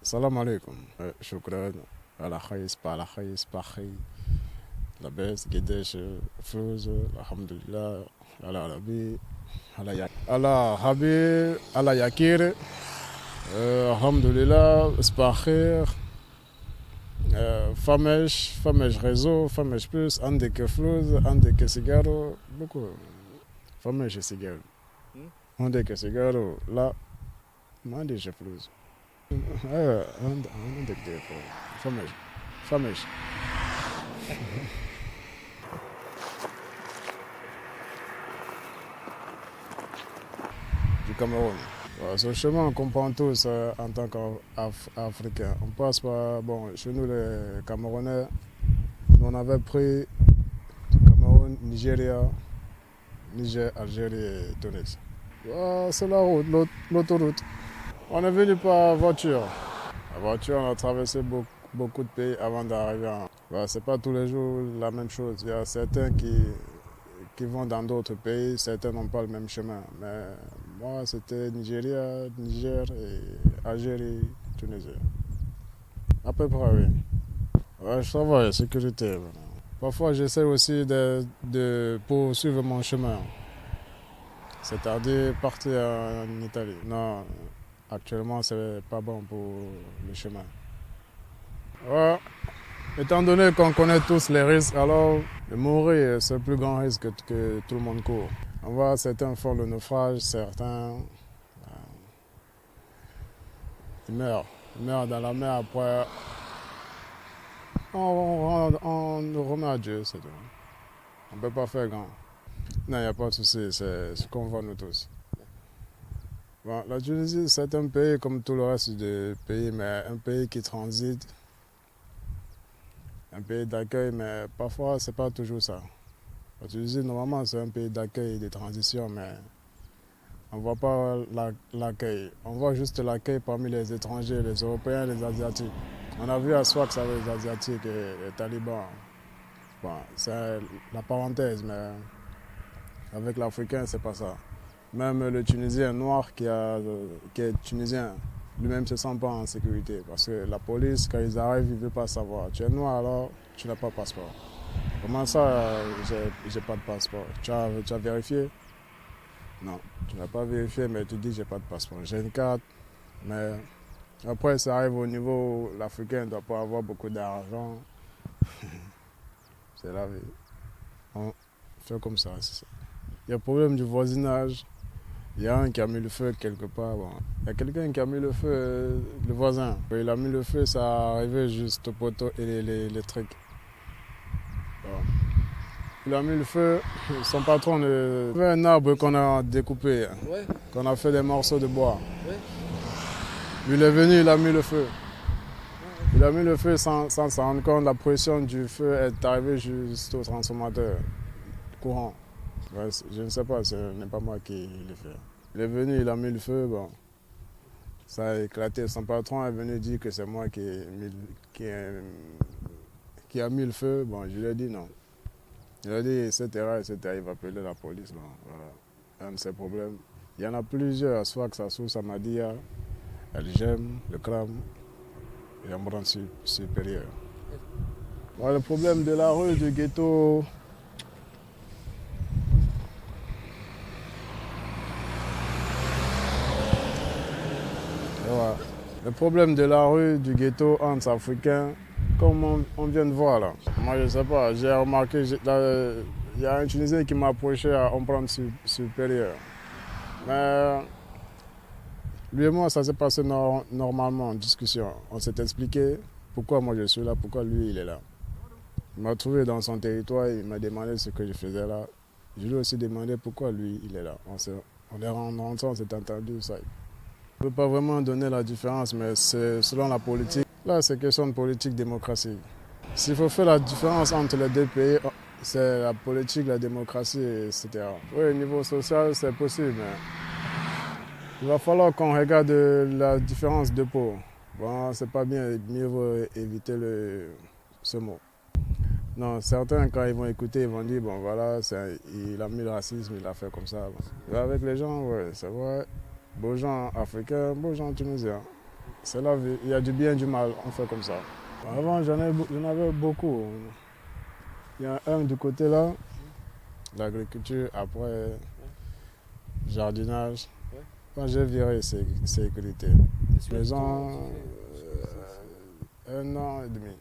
Salam alaikum. شكرا على خيس على خيس بخي لاباس قداش فلوس الحمد لله على عربي على حبيب على يكير الحمد لله بخير فماش réseau فماش plus عندك فلوس عندك سيجارو beaucoup فماش سيجارو عندك سيجارو لا ما عنديش فلوس عندك دي فماش du Cameroun. Ce chemin, on comprend tous en tant qu'Africains. On passe par, bon, chez nous les Camerounais, on avait pris Cameroun, Nigeria, Niger, Algérie et Tunis. C'est la route, l'autoroute. On est venu par voiture. La voiture, on a traversé beaucoup de pays avant d'arriver. C'est pas tous les jours la même chose. Il y a certains qui vont dans d'autres pays, certains n'ont pas le même chemin. Mais moi, c'était Nigeria, Niger et Algérie, Tunisie. À peu près, oui. Ouais, je travaille, sécurité. Parfois, j'essaie aussi de poursuivre mon chemin. C'est-à-dire partir en Italie. Non, actuellement, c'est pas bon pour le chemin. Ouais. Étant donné qu'on connaît tous les risques, alors de mourir, c'est le plus grand risque que tout le monde court. On voit certains font le naufrage, certains ils meurent dans la mer. Après, on nous remet à Dieu, c'est tout. On ne peut pas faire grand. Non, il n'y a pas de souci, c'est ce qu'on voit nous tous. Bon, la Tunisie, c'est un pays comme tout le reste des pays, mais un pays qui transite. Un pays d'accueil, mais parfois, c'est pas toujours ça. La Tunisie, normalement, c'est un pays d'accueil et de transition, mais on ne voit pas l'accueil. On voit juste l'accueil parmi les étrangers, les Européens, les Asiatiques. On a vu à Sfax avec les Asiatiques et les talibans. Bon, c'est la parenthèse, mais avec l'Africain, c'est pas ça. Même le Tunisien noir qui est tunisien, lui-même ne se sent pas en sécurité parce que la police, quand ils arrivent, ils ne veulent pas savoir. Tu es noir, alors tu n'as pas de passeport. Comment ça, j'ai pas de passeport? Tu as vérifié? Non, tu n'as pas vérifié, mais tu dis j'ai pas de passeport. J'ai une carte, mais après, ça arrive au niveau où l'Africain ne doit pas avoir beaucoup d'argent. C'est la vie. On fait comme ça. Il y a le problème du voisinage. Il y a un qui a mis le feu quelque part. Bon. Il y a quelqu'un qui a mis le feu, le voisin. Il a mis le feu, ça arrivait juste au poteau électrique. Bon. Il a mis le feu, son patron, il y avait un arbre qu'on a découpé, ouais. Qu'on a fait des morceaux de bois. Ouais. Il est venu, il a mis le feu. Il a mis le feu sans s'en rendre compte. La pression du feu est arrivée juste au transformateur courant. Ouais, je ne sais pas, ce n'est pas moi qui l'ai fait. Il est venu, il a mis le feu, bon, ça a éclaté. Son patron est venu dire que c'est moi qui a mis le feu. Bon, je lui ai dit non. Il a dit, etc., il va appeler la police. Bon, voilà, un de ces problèmes. Il y en a plusieurs, soit que ça sous Samadia, Algem, le Kram et Ambran supérieur. Bon, le problème de la rue, du ghetto. Voilà. Le problème de la rue, du ghetto entre Africains, comme on vient de voir là. Moi je ne sais pas, j'ai remarqué, il y a un Tunisien qui m'a approché à Ambran supérieur. Mais lui et moi, ça s'est passé normalement en discussion. On s'est expliqué pourquoi moi je suis là, pourquoi lui il est là. Il m'a trouvé dans son territoire, il m'a demandé ce que je faisais là. Je lui ai aussi demandé pourquoi lui il est là. On est rentré, on s'est entendu ça. On ne peut pas vraiment donner la différence, mais c'est selon la politique. Là, c'est question de politique, démocratie. S'il faut faire la différence entre les deux pays, c'est la politique, la démocratie, etc. Oui, au niveau social, c'est possible, mais il va falloir qu'on regarde la différence de peau. Bon, c'est pas bien, mieux vaut éviter ce mot. Non, certains, quand ils vont écouter, ils vont dire, bon voilà, il a mis le racisme, il a fait comme ça. Bon. Avec les gens, ouais, c'est vrai. Beaux gens africains, beaux gens tunisiens. C'est la vie. Il y a du bien et du mal, on fait comme ça. Avant, j'en avais beaucoup. Il y a un du côté là, l'agriculture, après jardinage. Quand j'ai viré sécurité, maison, 1 an et demi.